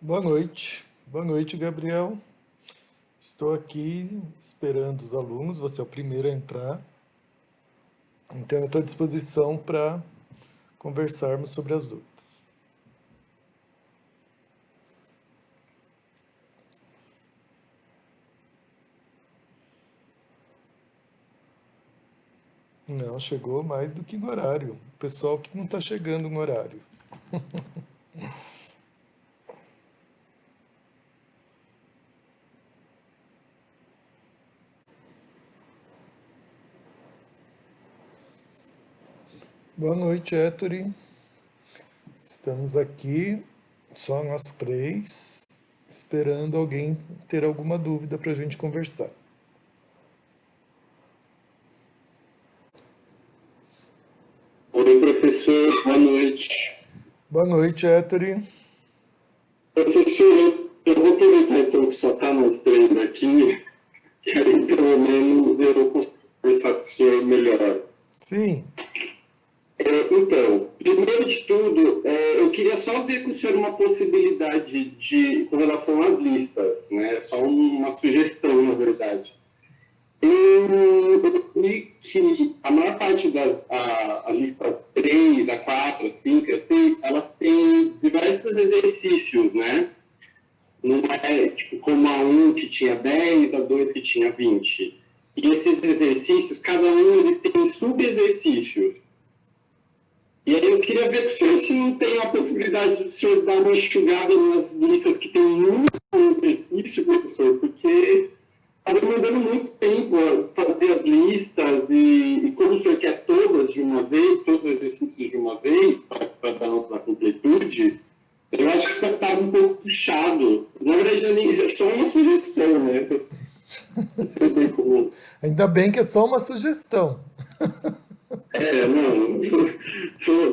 Boa noite, Gabriel. Estou aqui esperando os alunos, você é o primeiro a entrar, então eu estou à disposição para conversarmos sobre as dúvidas. Não, chegou mais do que no horário. O pessoal que não está chegando no horário. Boa noite, Ettore. Estamos aqui, só nós três, esperando alguém ter alguma dúvida para a gente conversar. Oi, professor, boa noite. Boa noite, Ettore. Professor, eu vou aproveitar então que só está nós três aqui, que aí pelo menos eu consigo conversar com o senhor melhor. Sim, Então, primeiro de tudo, eu queria só ver com o senhor uma possibilidade com relação às listas, né? Só uma sugestão, na verdade. Eu vi que a maior parte a lista 3, a 4, a 5, a 6, elas têm diversos exercícios, né? Não é tipo como a 1 que tinha 10, a 2 que tinha 20. E esses exercícios, cada um eles tem sub-exercícios. E aí eu queria ver com o senhor se não tem a possibilidade do senhor dar uma enxugada nas listas que tem muito exercício, professor, porque está demandando muito tempo fazer as listas e como o senhor quer todas de uma vez, todos os exercícios de uma vez, para dar uma completude, eu acho que está um pouco puxado. Na verdade, é só uma sugestão, né? Não bem como. ainda bem que é só uma sugestão. Não.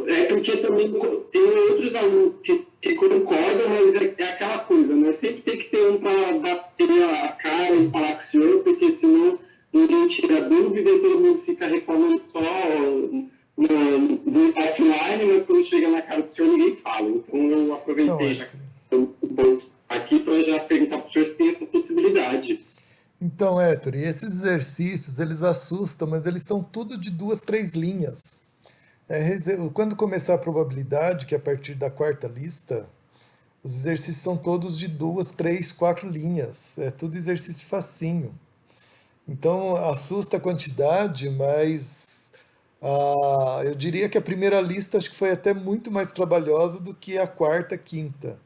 É porque também tem outros alunos que concordam, mas é aquela coisa, né? Sempre tem que ter um para bater a cara e falar com o senhor, porque senão ninguém tira dúvida e todo mundo fica reclamando só no offline, mas quando chega na cara do senhor ninguém fala. Então eu Então, aproveitei já que Ettore. estou um pouco aqui para já perguntar para o senhor se tem essa possibilidade. Então, Héctor, e esses exercícios, eles assustam, mas eles são tudo de duas, três linhas. Quando começar a probabilidade, que é a partir da quarta lista, os exercícios são todos de duas, três, quatro linhas. É tudo exercício facinho. Então, assusta a quantidade, mas eu diria que a primeira lista acho que foi até muito mais trabalhosa do que a quarta, quinta.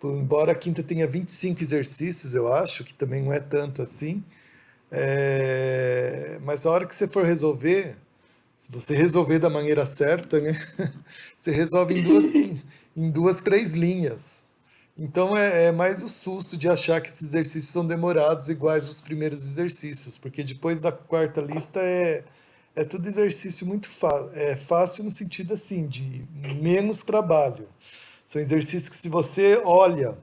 Embora a quinta tenha 25 exercícios, eu acho, que também não é tanto assim. Mas a hora que você for resolver, se você resolver da maneira certa, né? Você resolve em duas, três linhas. Então é mais o susto de achar que esses exercícios são demorados iguais aos primeiros exercícios, porque depois da quarta lista é tudo exercício muito fácil no sentido assim, de menos trabalho. São exercícios que se você olha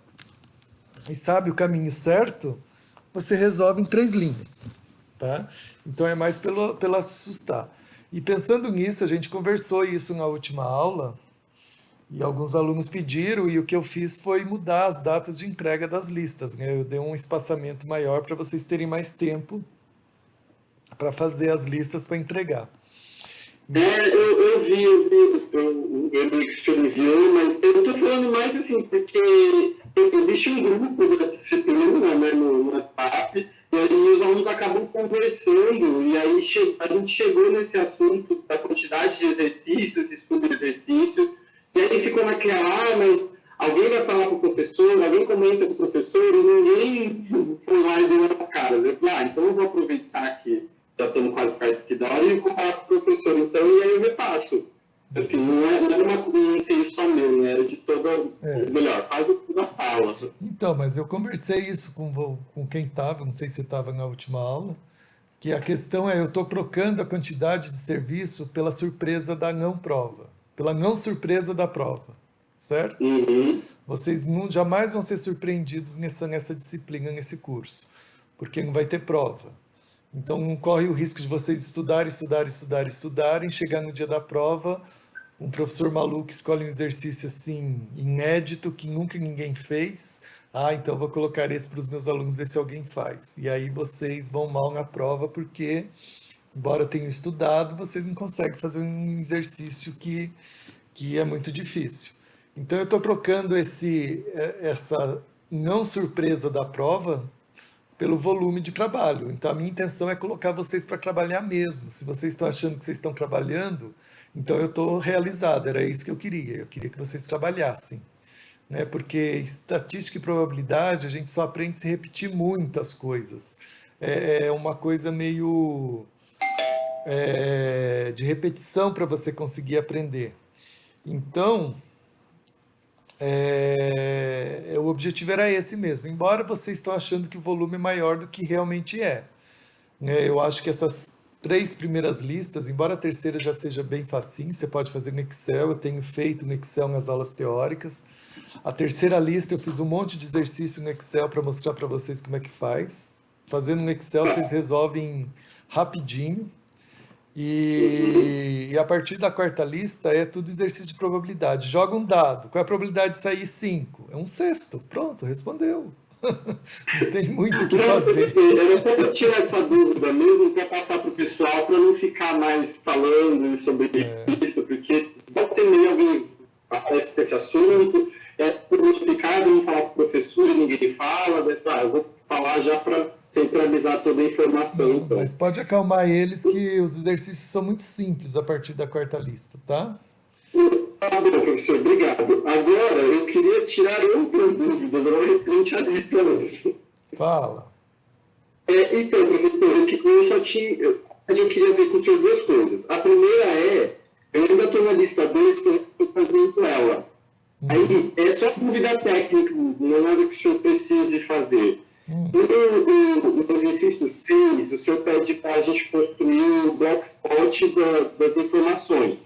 e sabe o caminho certo, você resolve em três linhas, tá? Então é mais pelo assustar. E pensando nisso, a gente conversou isso na última aula, e alguns alunos pediram, e o que eu fiz foi mudar as datas de entrega das listas, né? Eu dei um espaçamento maior para vocês terem mais tempo para fazer as listas para entregar. Eu vi que o senhor enviou, mas eu estou falando mais assim, porque existe um grupo da disciplina, né, no WhatsApp, e aí os alunos acabam conversando, e aí a gente chegou nesse assunto da quantidade de exercícios e subexercícios, e aí ficou naquela, mas alguém vai falar com o professor, alguém comenta com o professor, e ninguém foi lá e deu as caras. Eu falei, então eu vou aproveitar que já estamos quase perto aqui da hora e comparar com o professor. Então, e aí eu repasso. Assim, não é um ensaio só meu, né? É de toda, ou melhor, quase toda a sala. Então, mas eu conversei isso com quem estava, não sei se estava na última aula, que a questão é, eu estou trocando a quantidade de serviço pela surpresa da não prova, pela não surpresa da prova, certo? Uhum. Vocês jamais vão ser surpreendidos nessa disciplina, nesse curso, porque não vai ter prova. Então, não corre o risco de vocês estudarem, estudarem, estudarem, estudarem, chegar no dia da prova, um professor maluco escolhe um exercício assim, inédito, que nunca ninguém fez. Ah, então eu vou colocar esse para os meus alunos ver se alguém faz. E aí vocês vão mal na prova porque, embora tenham estudado, vocês não conseguem fazer um exercício que é muito difícil. Então eu estou trocando essa não surpresa da prova pelo volume de trabalho. Então a minha intenção é colocar vocês para trabalhar mesmo. Se vocês estão achando que vocês estão trabalhando, então eu estou realizado. Era isso que eu queria. Eu queria que vocês trabalhassem, né? Porque estatística e probabilidade a gente só aprende se repetir muito as coisas. É uma coisa meio de repetição para você conseguir aprender. Então, o objetivo era esse mesmo, embora vocês estão achando que o volume é maior do que realmente é, né? Eu acho que essas três primeiras listas, embora a terceira já seja bem facinho, você pode fazer no Excel, eu tenho feito no Excel nas aulas teóricas. A terceira lista eu fiz um monte de exercício no Excel para mostrar para vocês como é que faz. Fazendo no Excel vocês resolvem rapidinho. E a partir da quarta lista é tudo exercício de probabilidade. Joga um dado. Qual é a probabilidade de sair 5? É um sexto. Pronto, respondeu. Não tem muito o que Não, fazer. eu vou tirar essa dúvida mesmo para passar para o pessoal, para não ficar mais falando sobre isso, porque pode ter meio alguém aparece com esse assunto, prognosticado, não falar para o professor e ninguém fala, eu vou falar já para centralizar toda a informação, Não, então. mas pode acalmar eles que os exercícios são muito simples a partir da quarta lista, tá? Tá bom, professor, obrigado. Agora, eu queria tirar outras dúvidas, não referente à lista mesmo. Fala. Então, professor, eu queria ver com o senhor duas coisas. A primeira eu ainda estou na lista 2, que eu estou fazendo ela. Aí, é só dúvida técnica, não é nada que o senhor precise fazer. No exercício 6, o senhor pede para a gente construir o blogspot das informações.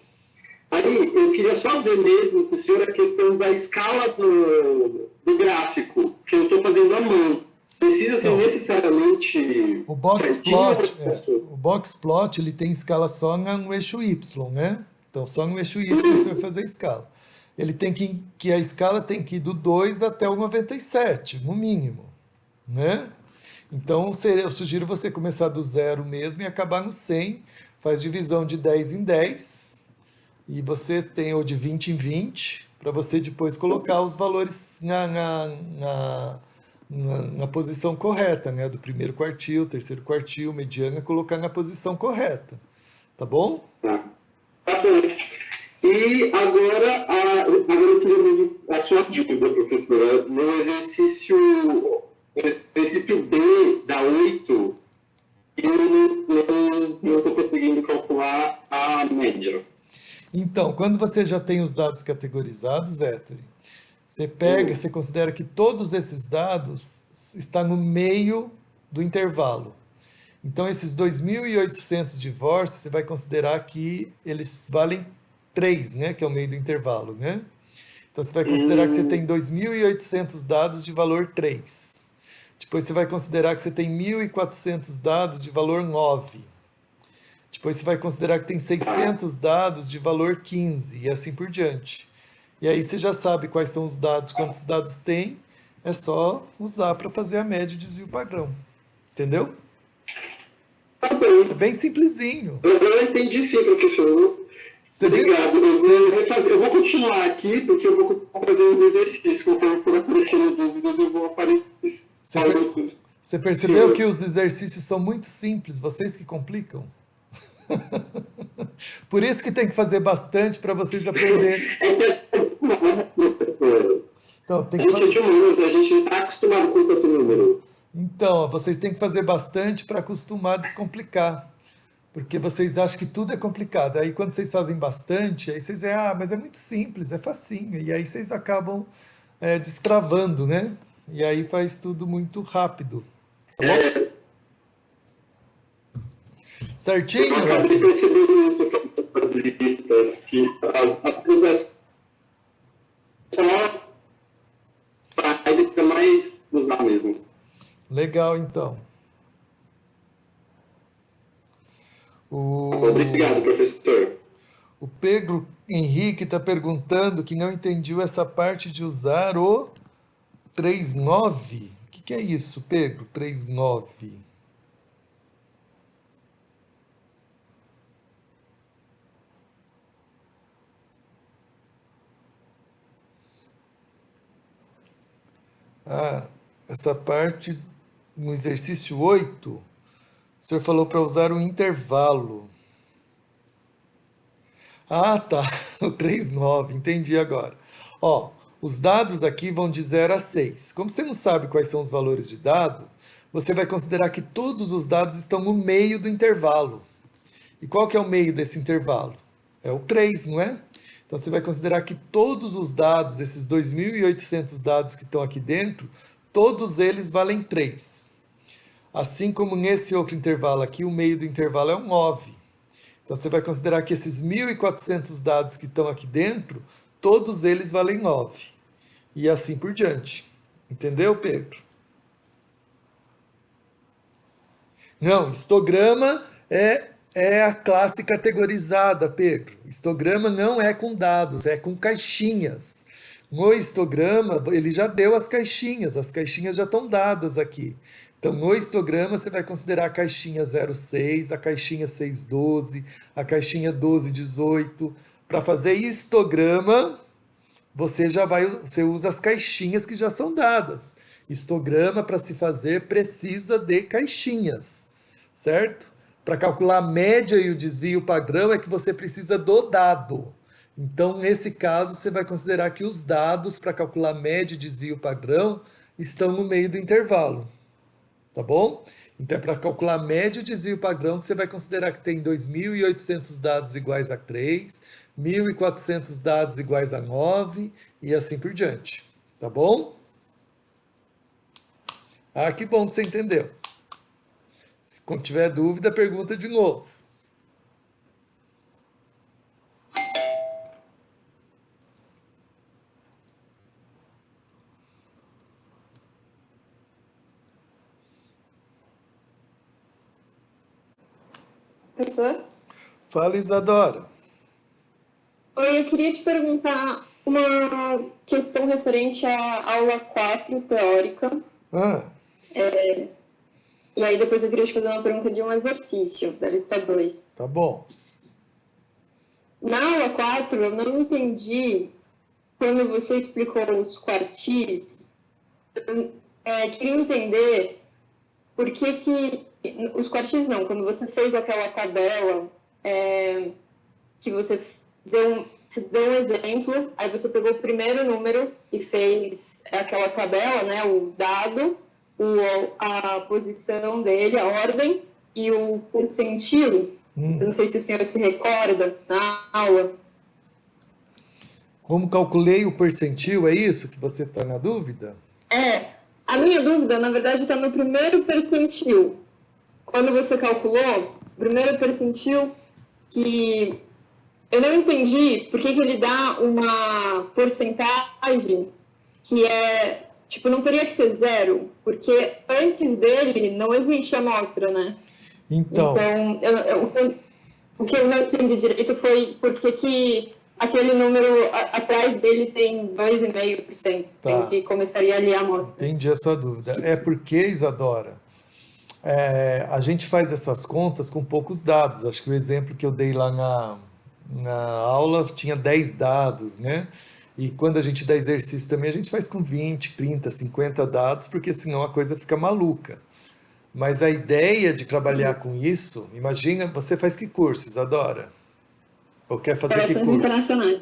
Aí, eu queria só ver mesmo com o senhor a questão da escala do gráfico, que eu estou fazendo à mão. Precisa ser Então, necessariamente o certinho, boxplot, professor? o boxplot ele tem escala só no eixo Y, né? Então só no eixo Y você vai fazer a escala. Ele tem que a escala tem que ir do 2 até o 97, no mínimo, né? Então eu sugiro você começar do zero mesmo e acabar no 100. Faz divisão de 10 em 10 e você tem ou de 20 em 20 para você depois colocar os valores na posição correta, né? Do primeiro quartil, terceiro quartil, mediana, colocar na posição correta. Tá bom? Tá bom. E agora, agora eu queria ver a sua dúvida, professora. No exercício B da 8, eu não estou conseguindo calcular a média. Então, quando você já tem os dados categorizados, Héctor, você pega, você considera que todos esses dados estão no meio do intervalo. Então, esses 2.800 divórcios, você vai considerar que eles valem 3, né? Que é o meio do intervalo, né? Então, você vai considerar que você tem 2.800 dados de valor 3. Depois, você vai considerar que você tem 1.400 dados de valor 9. Depois, você vai considerar que tem 600 dados de valor 15 e assim por diante. E aí, você já sabe quais são os dados, quantos dados tem, é só usar para fazer a média e desvio padrão. Entendeu? Tá bem. É bem simplesinho. Eu entendi sim, professor. Você viu? Obrigado. Eu vou continuar aqui, porque eu vou fazer um exercício. Conforme for aparecendo dúvidas, eu vou aparecer. Você percebeu que os exercícios são muito simples, vocês que complicam? Por isso que tem que fazer bastante para vocês aprenderem. Então, tem que... A gente é de humanos, a gente não está acostumado com tanto número. Então, vocês têm que fazer bastante para acostumar a descomplicar. Porque vocês acham que tudo é complicado. Aí quando vocês fazem bastante, aí vocês dizem, mas é muito simples, é facinho. E aí vocês acabam destravando, né? E aí faz tudo muito rápido. Tá bom? Certinho, Eu acabei Arthur? percebendo isso com as listas, que as coisas só para mais usar mesmo. Legal, então. Obrigado, professor. O Pedro Henrique está perguntando que não entendiu essa parte de usar o 39. O que é isso, Pedro? 39. Ah, essa parte no exercício 8, o senhor falou para usar o intervalo. Ah, tá. O 39, entendi agora. Ó, os dados aqui vão de 0 a 6. Como você não sabe quais são os valores de dado, você vai considerar que todos os dados estão no meio do intervalo. E qual que é o meio desse intervalo? É o 3, não é? Então você vai considerar que todos os dados, esses 2.800 dados que estão aqui dentro, todos eles valem 3. Assim como nesse outro intervalo aqui, o meio do intervalo é um 9. Então você vai considerar que esses 1.400 dados que estão aqui dentro, todos eles valem 9. E assim por diante. Entendeu, Pedro? Não, histograma é a classe categorizada, Pedro. Histograma não é com dados, é com caixinhas. No histograma, ele já deu as caixinhas já estão dadas aqui. Então, no histograma, você vai considerar a caixinha 06, a caixinha 612, a caixinha 1218. Para fazer histograma, você usa as caixinhas que já são dadas. Histograma, para se fazer, precisa de caixinhas, certo? Para calcular a média e o desvio padrão é que você precisa do dado. Então, nesse caso, você vai considerar que os dados para calcular média e desvio padrão estão no meio do intervalo, tá bom? Então, é para calcular média e desvio padrão que você vai considerar que tem 2.800 dados iguais a 3, 1.400 dados iguais a 9 e assim por diante, tá bom? Ah, que bom que você entendeu. Se quando tiver dúvida, pergunta de novo. Professor? Fala, Isadora. Oi, eu queria te perguntar uma questão referente à aula 4 teórica. Ah, E aí depois eu queria te fazer uma pergunta de um exercício, da lista 2. tá bom. Na aula 4, eu não entendi quando você explicou os quartis. Eu queria entender por que os quartis não, quando você fez aquela tabela que você deu um exemplo, aí você pegou o primeiro número e fez aquela tabela, né, o dado, a posição dele, a ordem e o percentil. Eu não sei se o senhor se recorda na aula. Como calculei o percentil, é isso que você está na dúvida? A minha dúvida, na verdade, está no primeiro percentil. Quando você calculou, o primeiro percentil, que eu não entendi por que ele dá uma porcentagem que é, tipo, não teria que ser 0, porque antes dele não existe amostra, né? Então, Então, o que eu não entendi direito foi por que aquele número atrás dele tem 2,5%, Tá. sendo que começaria ali a amostra. Entendi a sua dúvida. É porque, Isadora, a gente faz essas contas com poucos dados. Acho que o exemplo que eu dei lá na aula tinha 10 dados, né? E quando a gente dá exercício também, a gente faz com 20, 30, 50 dados, porque senão a coisa fica maluca. Mas a ideia de trabalhar com isso, imagina, você faz que curso, Isadora? Ou quer fazer que Relações curso? internacionais.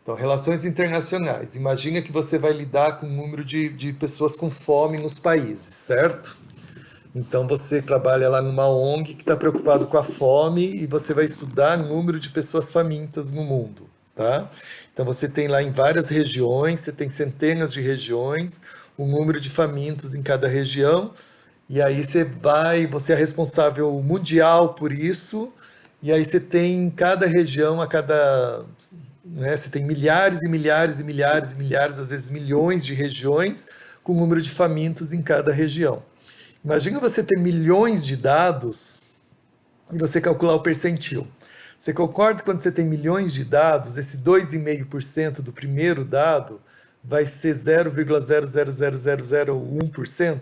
Então, relações internacionais. Imagina que você vai lidar com o número de pessoas com fome nos países, certo? Então, você trabalha lá numa ONG que está preocupado com a fome e você vai estudar o número de pessoas famintas no mundo, tá? Então, você tem lá em várias regiões, você tem centenas de regiões, o número de famintos em cada região, e aí você é responsável mundial por isso, e aí você tem em cada região, né, você tem milhares e milhares e milhares e milhares, às vezes milhões de regiões, com o número de famintos em cada região. Imagina você ter milhões de dados e você calcular o percentil. Você concorda que quando você tem milhões de dados, esse 2,5% do primeiro dado vai ser 0,0000001%?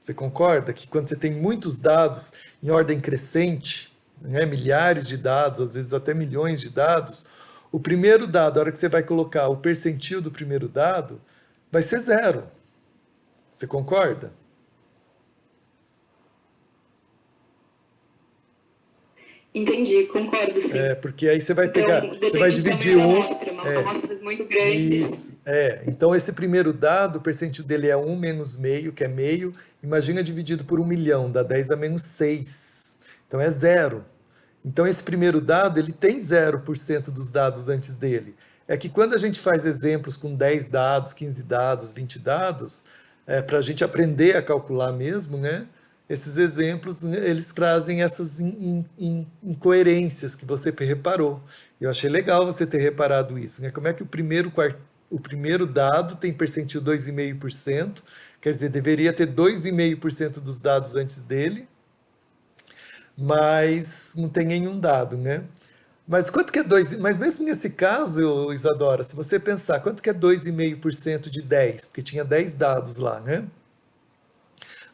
Você concorda que quando você tem muitos dados em ordem crescente, né, milhares de dados, às vezes até milhões de dados, o primeiro dado, a hora que você vai colocar o percentil do primeiro dado, vai ser zero. Você concorda? Entendi, concordo, sim. Porque aí você vai pegar, Então, você vai depende do dividir tamanho da um. amostra, uma É, amostra muito grande. isso, então esse primeiro dado, o percentil dele é um menos meio, que é meio. Imagina dividido por 1 milhão, dá 10 a menos 6. Então é zero. Então esse primeiro dado, ele tem 0% dos dados antes dele. É que quando a gente faz exemplos com 10 dados, 15 dados, 20 dados, para a gente aprender a calcular mesmo, né? Esses exemplos, né, eles trazem essas incoerências que você reparou. Eu achei legal você ter reparado isso, né? Como é que o primeiro dado tem percentil 2,5%, quer dizer, deveria ter 2,5% dos dados antes dele, mas não tem nenhum dado, né? Mas quanto que é 2? Mas mesmo nesse caso, Isadora, se você pensar, quanto que é 2,5% de 10? Porque tinha 10 dados lá, né?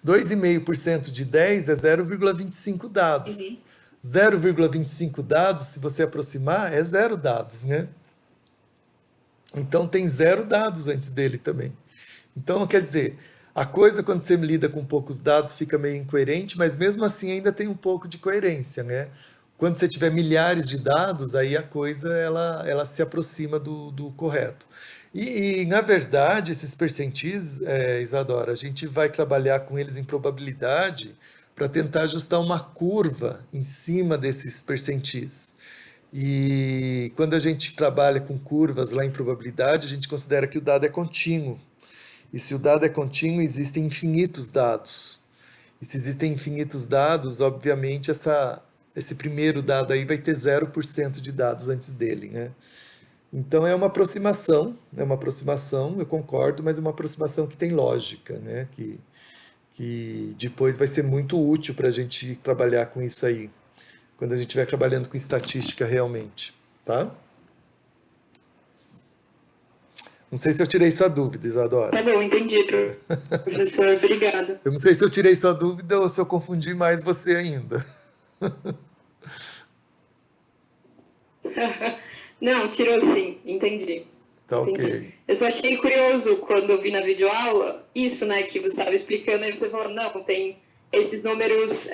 2,5% de 10 é 0,25 dados. Uhum. 0,25 dados, se você aproximar, é zero dados, né? Então tem zero dados antes dele também. Então, quer dizer, a coisa quando você lida com poucos dados fica meio incoerente, mas mesmo assim ainda tem um pouco de coerência, né? Quando você tiver milhares de dados, aí a coisa ela se aproxima do correto. Na verdade, esses percentis, Isadora, a gente vai trabalhar com eles em probabilidade para tentar ajustar uma curva em cima desses percentis. E quando a gente trabalha com curvas lá em probabilidade, a gente considera que o dado é contínuo. E se o dado é contínuo, existem infinitos dados. E se existem infinitos dados, obviamente esse primeiro dado aí vai ter 0% de dados antes dele, né? Então é uma aproximação, eu concordo, mas é uma aproximação que tem lógica, né? Que depois vai ser muito útil para a gente trabalhar com isso aí, quando a gente estiver trabalhando com estatística realmente, tá? Não sei se eu tirei sua dúvida, Isadora. Tá bom, entendi, professor. Obrigada. Eu não sei se eu tirei sua dúvida ou se eu confundi mais você ainda. Não, tirou sim, entendi. Tá Entendi. ok. Eu só achei curioso quando eu vi na videoaula isso, né, que você estava explicando, aí você falou, não, tem esses números,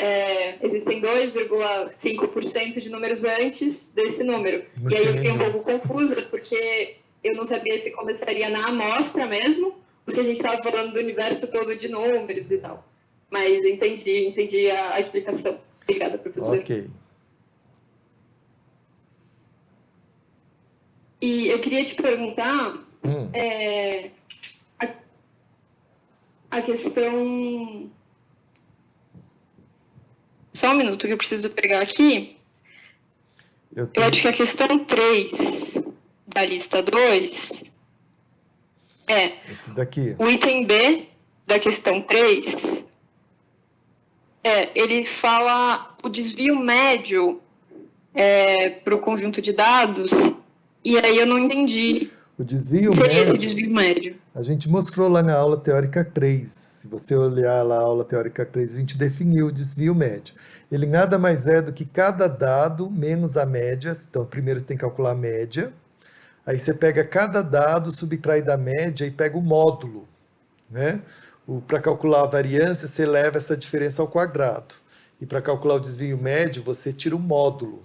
existem 2,5% de números antes desse número. Não E aí tinha eu fiquei um nenhum. pouco confusa, porque eu não sabia se começaria na amostra mesmo, ou se a gente estava falando do universo todo de números e tal. Mas entendi a explicação. Obrigada, professor. Ok. E eu queria te perguntar a questão. Só um minuto que eu preciso pegar aqui. Eu Eu acho que a questão 3 da lista 2 esse daqui. o item B da questão 3. Ele fala o desvio médio para o conjunto de dados, e aí eu não entendi. O desvio Seria esse médio, desvio médio? a gente mostrou lá na aula teórica 3. Se você olhar lá a aula teórica 3, a gente definiu o desvio médio. Ele nada mais é do que cada dado menos a média. Então, primeiro você tem que calcular a média. Aí você pega cada dado, subtrai da média e pega o módulo, né? Para calcular a variância, você leva essa diferença ao quadrado. E para calcular o desvio médio, você tira o módulo.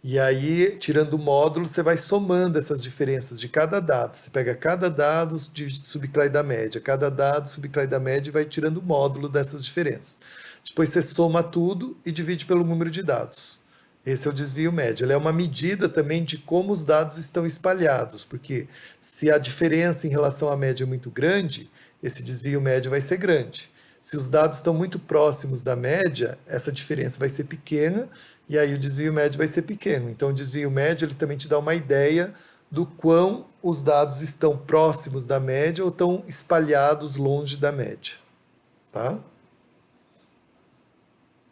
E aí, tirando o módulo, você vai somando essas diferenças de cada dado. Você pega cada dado, subtrai da média. Cada dado, subtrai da média e vai tirando o módulo dessas diferenças. Depois você soma tudo e divide pelo número de dados. Esse é o desvio médio. Ele é uma medida também de como os dados estão espalhados, porque se a diferença em relação à média é muito grande, esse desvio médio vai ser grande. Se os dados estão muito próximos da média, essa diferença vai ser pequena, e aí o desvio médio vai ser pequeno. Então, o desvio médio ele também te dá uma ideia do quão os dados estão próximos da média ou estão espalhados longe da média. Tá?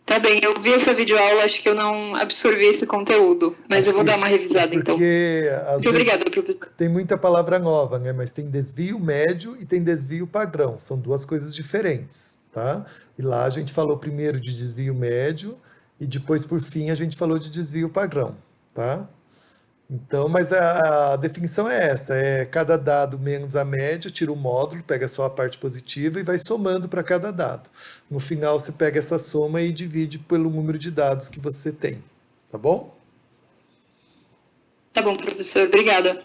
Tá bem, eu vi essa videoaula, acho que eu não absorvi esse conteúdo, mas Acho eu vou que dar uma revisada então. porque às Muito vezes obrigada, professor. tem muita palavra nova, né? Mas tem desvio médio e tem desvio padrão. São duas coisas diferentes, tá? E lá a gente falou primeiro de desvio médio e depois, por fim, a gente falou de desvio padrão, tá? Então, mas a definição é essa: é cada dado menos a média, tira o módulo, pega só a parte positiva e vai somando para cada dado. No final, você pega essa soma e divide pelo número de dados que você tem, tá bom? Tá bom, professor, obrigada.